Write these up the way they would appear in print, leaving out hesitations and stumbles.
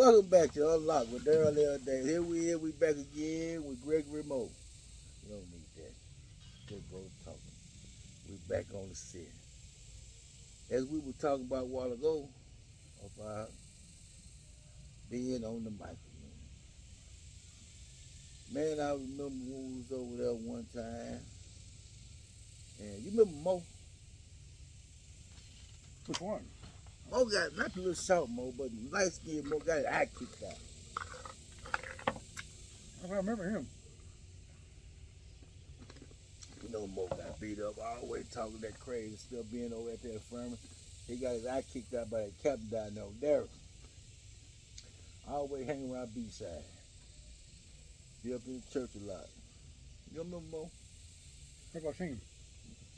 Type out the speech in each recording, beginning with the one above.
Welcome back to Unlock with Daryl the other day. Here we back again with Gregory Moe. You don't need that. Good bro talking. We back on the set. As we were talking about a while ago about being on the microphone. Man, I remember when we was over there one time. And you remember Mo? Which one? Mo got, not the little short Mo, but the light skinned Mo got his eye kicked out. I remember him. You know Mo got beat up, always talking that crazy stuff, being over at the infirmary. He got his eye kicked out by the captain down there, Daryl. Always hanging around B-side. Be up in the church a lot. You remember Mo? I think I've seen him.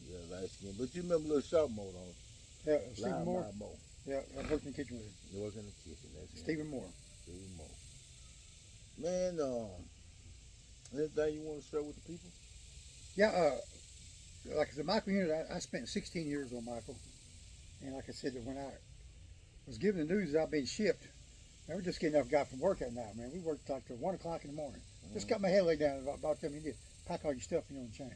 Yeah, light skin. But you remember little short Mo, don't you? Yeah, Stephen Moore. Mo. Yeah, I worked in the kitchen with him. You work in the kitchen, that's him. Stephen Moore. Stephen Moore. Man, anything you want to share with the people? Yeah, like as a Michael unit, I spent 16 years on Michael. And like I said, that when I was given the news that I'd been shipped, I was just getting enough guy from work that night, man. We worked like till 1 o'clock in the morning. Just got my head laid down about them. You did pack all your stuff in your own chain.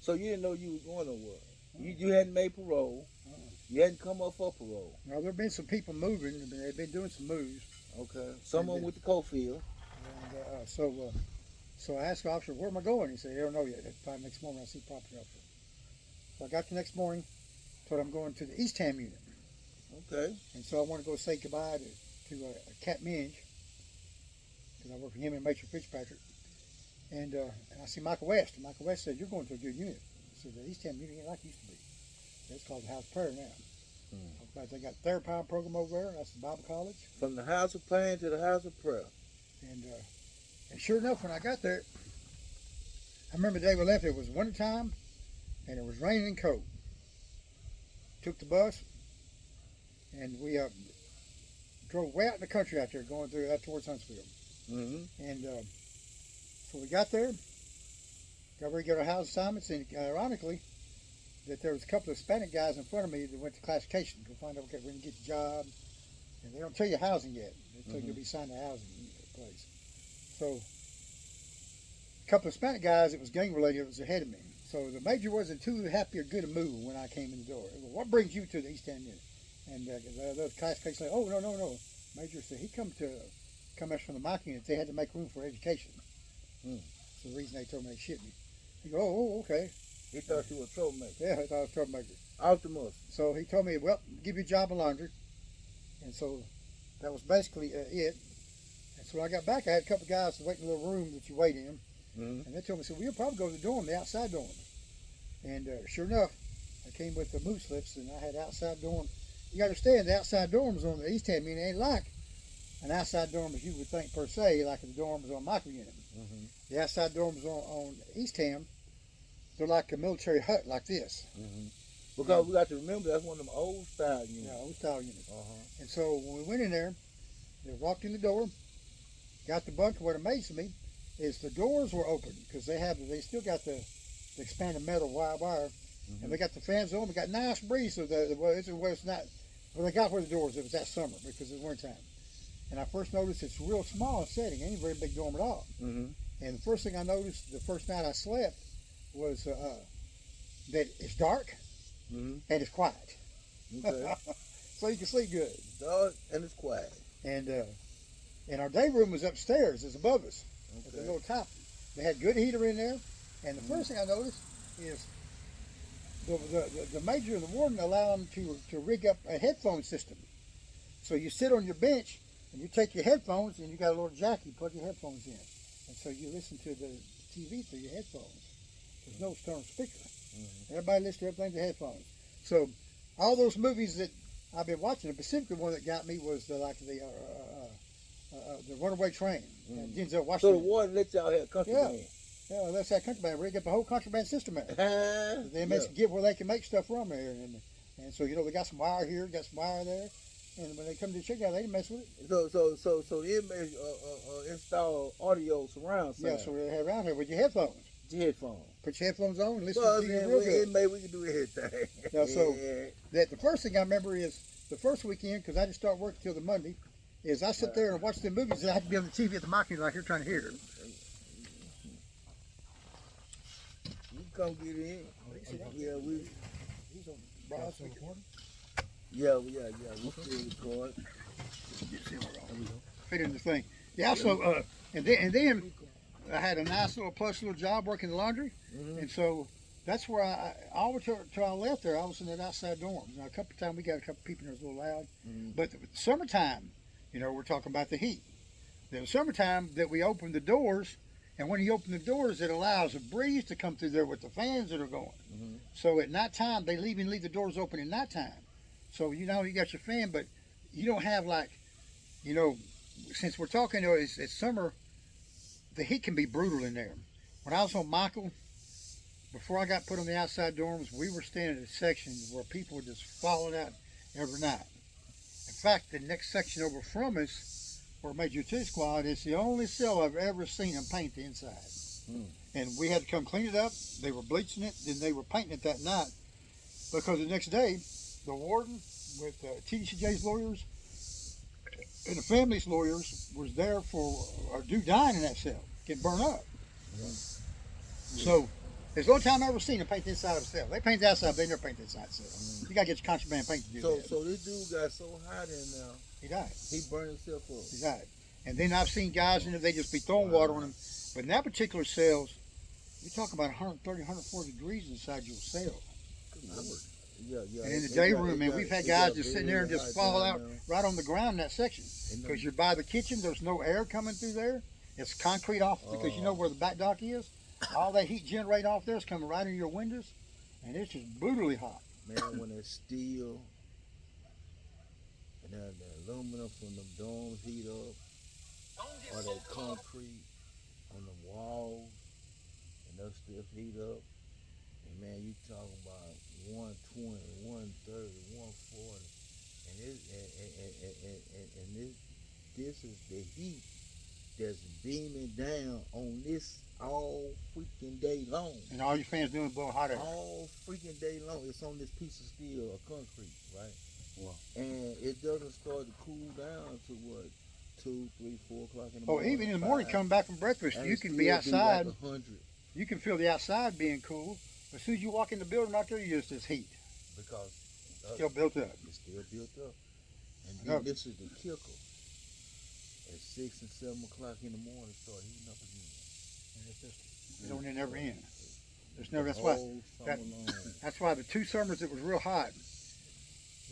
So you didn't know you was going nowhere. You hadn't made parole. You hadn't come up for parole. Now, there have been some people moving. They've been doing some moves. Okay. Someone with the Cofield. And so I asked the officer, where am I going? He said, I don't know yet. Probably next morning I'll see the property officer. So I got the next morning, told him I'm going to the East Ham unit. Okay. And so I want to go say goodbye to Cat Minge, because I work for him and Major Fitzpatrick. And I see Michael West. And Michael West said, you're going to a good unit. So the East Ham unit ain't like it used to be. It's called the House of Prayer now. They got a therapy program over there. That's the Bible College. From the House of Pain to the House of Prayer. And sure enough, when I got there, I remember the day we left, it was winter time, and it was raining and cold. Took the bus, and we drove way out in the country out there, going through that towards Huntsville. And so we got there, got ready to go to house assignments, and ironically, that there was a couple of Hispanic guys in front of me that went to classification to find out, okay, when you get the job, and they don't tell you housing yet. They tell you you'll be signed to housing place. So, a couple of Hispanic guys that was gang related was ahead of me. So the major wasn't too happy or good a mood when I came in the door. Well, what brings you to the East End unit? And the classification said, oh, no. Major said he come us from the mock unit. They had to make room for education. So the reason they told me they shit me. He go, oh, okay. He thought you were a troublemaker. Yeah, I thought I was a troublemaker. Optimus. So he told me, well, give you a job in laundry. And so that was basically it. And so when I got back, I had a couple of guys waiting in a little room that you wait in. And they told me, so we'll probably go to the dorm, the outside dorm. And sure enough, I came with the moose slips, and I had outside dorm. You got to understand, the outside dorms on the East Ham unit ain't like an outside dorm as you would think per se, like the dorms on Michael unit. The outside dorms on East Ham, they're like a military hut like this. Because we got to remember, that's one of them old style units. Yeah, old style units. And so when we went in there, they walked in the door, got the bunker. What amazed me is the doors were open, because they still got the expanded metal wire, and they got the fans on. We got nice breeze. So it's not. Well, they got where the doors. It was that summer because it's winter time. And I first noticed it's a real small setting, ain't a very big dorm at all. And the first thing I noticed the first night I slept was that it's dark and it's quiet. Okay. So you can sleep good. Dark and it's quiet. And our day room was upstairs. It's above us. At the little top. They had good heater in there. And the first thing I noticed is the major and the warden allow them to rig up a headphone system. So you sit on your bench and you take your headphones and you got a little jack, you plug your headphones in. And so you listen to the TV through your headphones. There's no external speaker. Everybody listens to everything through headphones. So all those movies that I've been watching, specifically one that got me was the Runaway Train. Denzel Washington. So the warden let y'all have country band. Yeah, that's that country band. Rig up a whole contraband system there. The inmates get where they can make stuff from there. And so, they got some wire here, got some wire there. And when they come to check out, they didn't mess with it. So the inmates install audio surround sound. Yeah, so they have around here with your headphones. Your headphones. Put your headphones on and listen to TV real good. Inmate, we can do everything. So that the first thing I remember is the first weekend, because I didn't start work till the Monday, is I sit there and watch the movies and I have to be on the TV at the microphone like you're trying to hear. You come get in. Yeah, we. Yeah, we still record. Fit in the thing. Yeah, so and then I had a nice little plush little job working the laundry, and so that's where I always till I left there I was in that outside dorms. Now a couple of times we got a couple people in there was a little loud, but the summertime, you know, we're talking about the heat. The summertime that we open the doors, and when you open the doors, it allows a breeze to come through there with the fans that are going. So at nighttime they leave the doors open at nighttime. So you know you got your fan, but you don't have like, you know, since we're talking, you know, it's summer, the heat can be brutal in there. When I was on Michael, before I got put on the outside dorms, we were staying in a section where people were just falling out every night. In fact, the next section over from us, where Major T Squad, is the only cell I've ever seen them paint the inside. And we had to come clean it up. They were bleaching it, then they were painting it that night, because the next day, the warden with TDCJ's lawyers and the family's lawyers was there for a dude dying in that cell, getting burned up. So it's the only time I've ever seen them paint the inside of a cell. They paint the outside, they never paint the inside of the cell. You gotta get your contraband paint to do that. So this dude got so hot in there. He died. He burned himself up. He died. And then I've seen guys in there, they just be throwing water on them. But in that particular cells, you're talking about 130, 140 degrees inside your cell. Yeah. And in the day room, man, we've had guys just sitting there and just fall out right on the ground in that section. Because you're by the kitchen, there's no air coming through there. It's concrete off, because you know where the back dock is. All that heat generate off there is coming right in your windows, and it's just brutally hot. Man, when it's steel, and then the aluminum from the domes heat up, or that concrete on the walls, and those still heat up, and man, you talking about 120, 130, 140, and this is the heat that's beaming down on this all freaking day long. And all your fans doing is blowing hot air. All freaking day long. It's on this piece of steel or concrete, right? Wow. And it doesn't start to cool down to what, 2, 3, 4 o'clock in the Oh, morning. even in the morning, coming back from breakfast, And you it can still be outside. Like 100. You can feel the outside being cool. But as soon as you walk in the building out there, you just this heat. Because Still built up. It's still built up. And then this is the kicker. At 6 and 7 o'clock in the morning, start heating up again. And it's just, it don't never end. There's never. That's why the 2 summers it was real hot.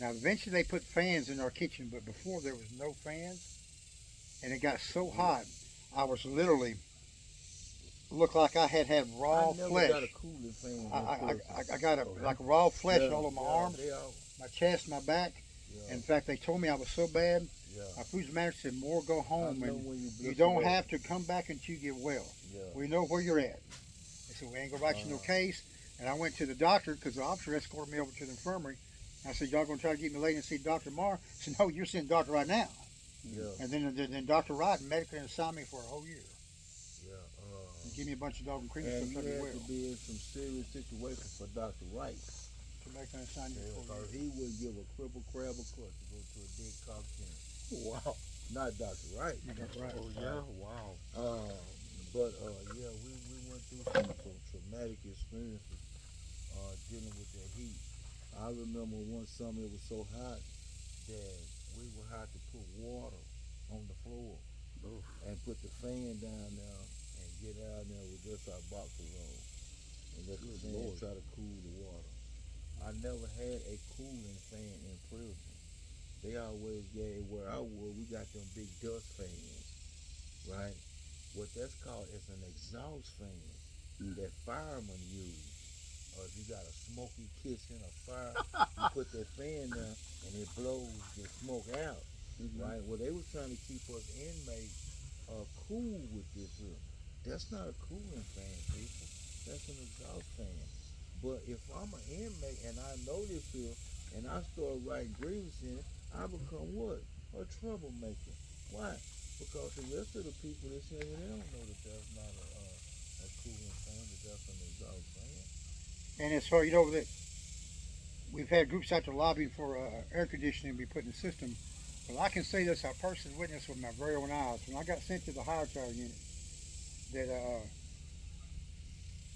Now eventually they put fans in our kitchen, but before there was no fans, and it got so hot, I was literally looked like I had raw flesh. Got a cooling fan. I got like raw flesh all on my arms, my chest, my back. In fact, they told me I was so bad. Our food manager said, "More go home, and you don't have to come back until you get well. We know where you're at." They said, "We ain't gonna write you no case." And I went to the doctor because the officer escorted me over to the infirmary. I said, "Y'all gonna try to get me late and see Dr. Marr?" He said, "No, you're seeing Doctor right now." And then Dr. Wright medically assigned me for a whole year. And give me a bunch of dog and cream and stuff. You had to be in some serious situations for Dr. Wright. To make an assignment for he would give a cripple crab a cut to go to a big cocktail. Wow. Not Dr. Wright. Not Dr. Wright. Oh, yeah? Wow. But we went through some traumatic experiences dealing with that heat. I remember one summer it was so hot that we would have to put water on the floor and put the fan down there and get out there with just our boxers on and let the fan try to cool the water. I never had a cooling fan in prison. They always gave where I was, we got them big dust fans, right? What that's called is an exhaust fan that firemen use. If you got a smoky kitchen, a fire, you put that fan there and it blows the smoke out, right? Well, they were trying to keep us inmates cool with this here. That's not a cooling fan, people. That's an exhaust fan. But if I'm an inmate and I know this here and I start writing grievances in it, I become what? A troublemaker. Why? Because the rest of the people that's in here, they don't know that that's not a cooling fan, that that's an exhaust fan. And as far, you know, that we've had groups out there lobbying for air conditioning to be put in the system. Well, I can say this. I personally witnessed with my very own eyes when I got sent to the high tower unit. That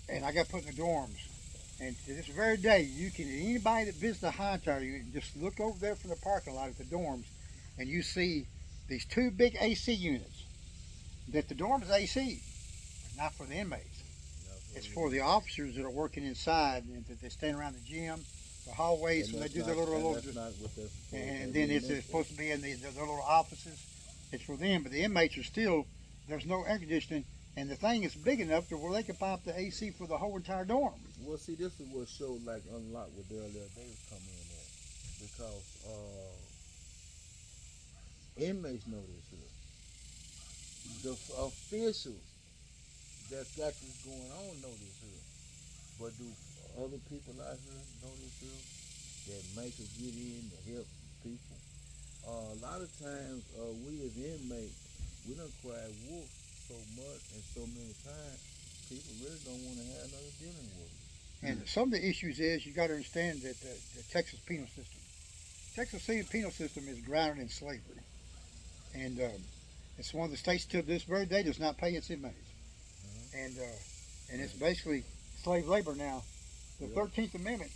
and I got put in the dorms. And to this very day, you can anybody that visits the high tower unit just look over there from the parking lot at the dorms, and you see these two big AC units. That the dorm is AC, but not for the inmates. It's for the officers that are working inside and that they stand around the gym, the hallways when they do their little. That's not what that's supposed And then it's supposed to be in their little offices. It's for them, but the inmates are still there's no air conditioning, and the thing is big enough to where they can pop the AC for the whole entire dorm. Well, see, this is what showed like unlocked what Daryl Davis come in at because inmates know this here. The officials that's got this going on know this here, but do other people out here know this here that make us get in to help people? A lot of times, we as inmates, we done cried wolf so much and so many times, people really don't want to have another dealing with it. And some of the issues is you got to understand that the Texas penal system, penal system is grounded in slavery, and it's one of the states till this very day does not pay its inmates, and it's basically slave labor now. The 13th Amendment.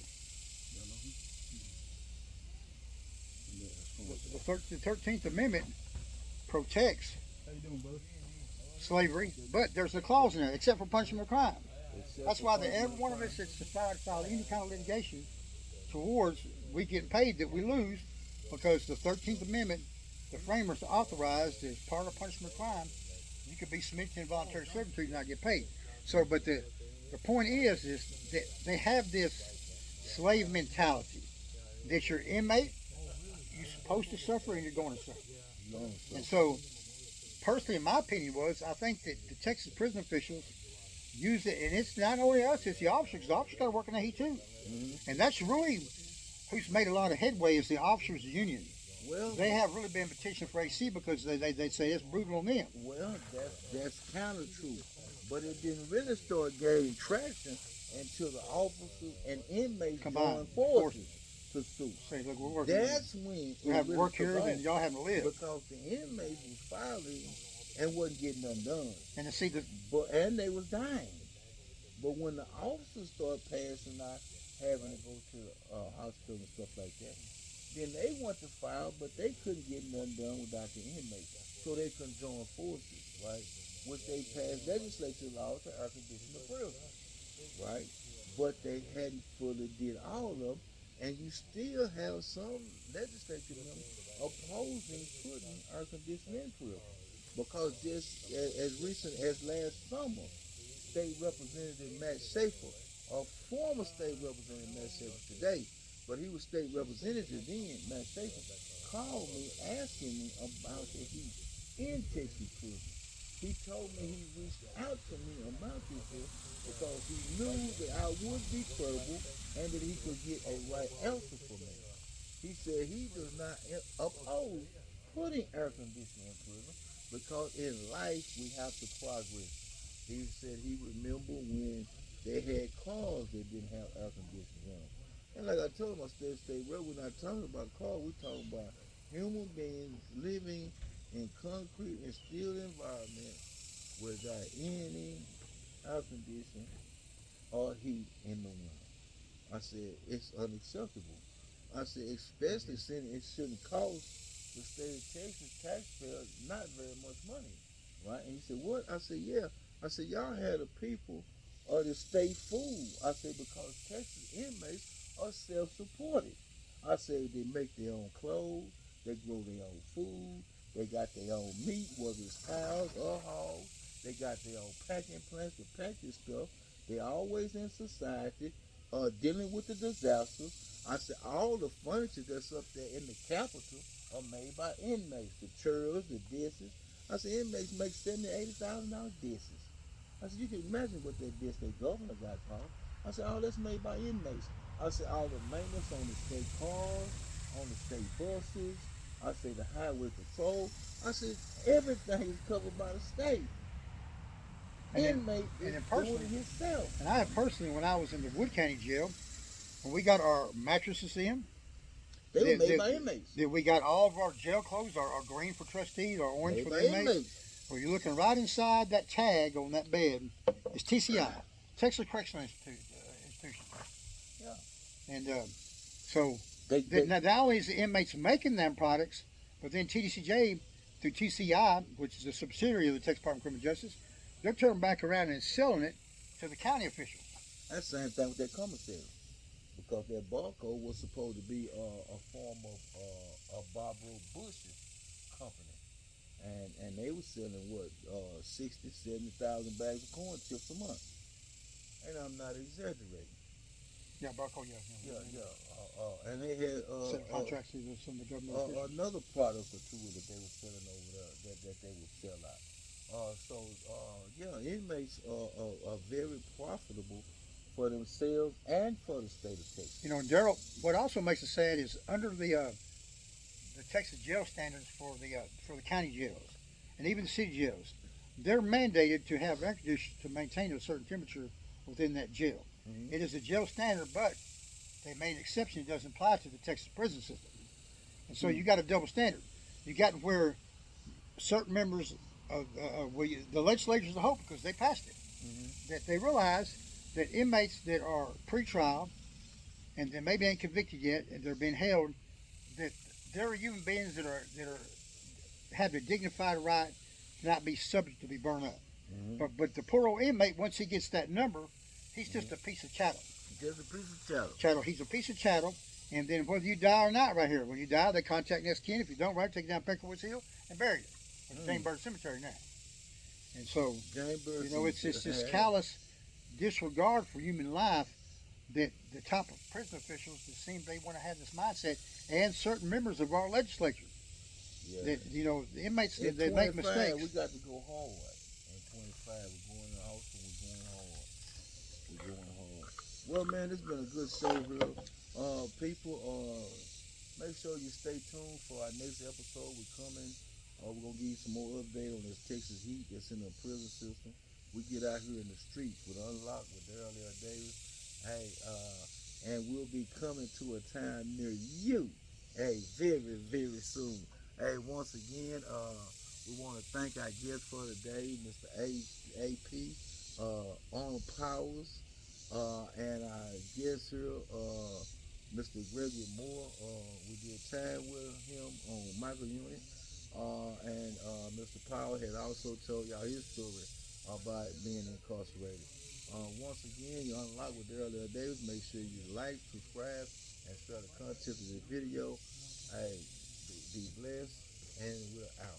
The 13th Amendment protects slavery, but there's a clause in there, except for punishment of crime. That's why every one of us that's decided to file any kind of litigation towards we getting paid that we lose, because the 13th Amendment, the framers authorized as part of punishment of crime, you could be submitted to involuntary servitude and not get paid. So, but the point is that they have this slave mentality that you're inmate, you're supposed to suffer and you're going to suffer. And so, personally, my opinion was, I think that the Texas prison officials use it, and it's not only us, it's the officers, because the officers got to work in the heat too. And that's really who's made a lot of headway is the officers union. Well, they have really been petitioning for AC because they say it's brutal on them. Well, that's kind of true, but it didn't really start gaining traction until the officers and inmates joined forces to sue. Say, look, we're working. That's when we have work here, and y'all haven't lived because the inmates was filing and wasn't getting nothing done. And to see and they was dying. But when the officers started passing out, having to go to the hospital and stuff like that, then they went to file, but they couldn't get nothing done without the inmates. So they couldn't join forces, right? Which they passed legislative laws to air condition the prison, right? But they hadn't fully did all of them, and you still have some legislative members opposing putting air conditioning in prison. Because just as recent as last summer, State Representative Matt Schaefer, a former State Representative Matt Schaefer today, but he was State Representative then, Matt Schaefer, called me asking me about the heat in Texas prison. He told me he reached out to me about this because he knew that I would be credible and that he could get a right answer for me. He said he does not oppose putting air conditioning in prison, because in life we have to progress. He said he remember when they had cars that didn't have air conditioning on. And like I told him, I stay well, we're not talking about cars, we're talking about human beings living in concrete and steel environment without any air conditioning or heat in the winter. I said, it's unacceptable. I said, especially since it shouldn't cost the state of Texas taxpayers not very much money, right? And he said, what? I said, yeah. I said, y'all had the people of the state food. I said, because Texas inmates are self-supported. I said, they make their own clothes, they grow their own food, they got their own meat, whether it's cows or hogs, they got their own packing plants to pack this stuff. They're always in society, dealing with the disasters. I said, all the furniture that's up there in the Capitol are made by inmates, the chairs, the dishes. I said, inmates make $70,000, $80,000 dishes. I said, you can imagine what that dish their governor got cost. I said, all that's made by inmates. I said, all the maintenance on the state cars, on the state buses. I said, the highway patrol. I said, everything is covered by the state. Inmate is doing it himself. And I personally, when I was in the Wood County jail, when we got our mattresses in, They were made that, by inmates. that we got all of our jail clothes are green for trustees or orange Made for by the inmates. inmates. Well, you're looking right inside that tag on that bed. It's TCI, Texas Correctional Institution. Yeah. And so They, not only is the inmates making them products, but then TDCJ through TCI, which is a subsidiary of the Texas Department of Criminal Justice, they're turning back around and selling it to the county officials. that's the same thing with that commissary. Because that barcode was supposed to be a form of Barbara Bush's company. And they were selling what, 60, 70,000 bags of corn chips a month. And I'm not exaggerating. Yeah, barcode, Yeah. And they had contracts to some of the government officials. another product or two that they were selling over there that they would sell out. Inmates are very profitable for themselves and for the state of Texas. You know, and Daryl, what also makes it sad is under the Texas jail standards for the county jails and even the city jails, they're mandated to have air conditioners to maintain a certain temperature within that jail. Mm-hmm. It is a jail standard, but they made an exception. It doesn't apply to the Texas prison system. And so you got a double standard. You got where certain members of the legislators of hope, because they passed it, that they realize that inmates that are pre-trial and that maybe ain't convicted yet and they're being held, that there are human beings that have the dignified right to not be subject to be burned up. Mm-hmm. But the poor old inmate, once he gets that number, he's just a piece of chattel. Just a piece of chattel. He's a piece of chattel. And then whether you die or not right here, when you die, they contact next kin. If you don't, right, take you down Penkerwoods Hill and bury you. It's Jane Bird Cemetery now. And so, it's this callous disregard for human life that the top of prison officials, it seems they want to have this mindset, and certain members of our legislature. Yeah. That, the inmates, in they make mistakes. We got to go hard. In 25, we're going to the house and we're going hard. Well, man, it's been a good show here. People, make sure you stay tuned for our next episode. We're coming. We're going to give you some more update on this Texas heat that's in the prison system. We get out here in the streets with Unlocked with Daryl Davis. Hey, and we'll be coming to a time near you. Hey, very, very soon. Hey, once again, we want to thank our guest for today, Mr. AP, Arnold Powers, and our guest here, Mr. Gregory Moore. We did time with him on Michael Unit. And Mr. Powell had also told y'all his story about being incarcerated. Once again, you're Unlocked with Daryl Davis. Make sure you like, subscribe, and share the content of this video. Hey, be blessed, and we're out.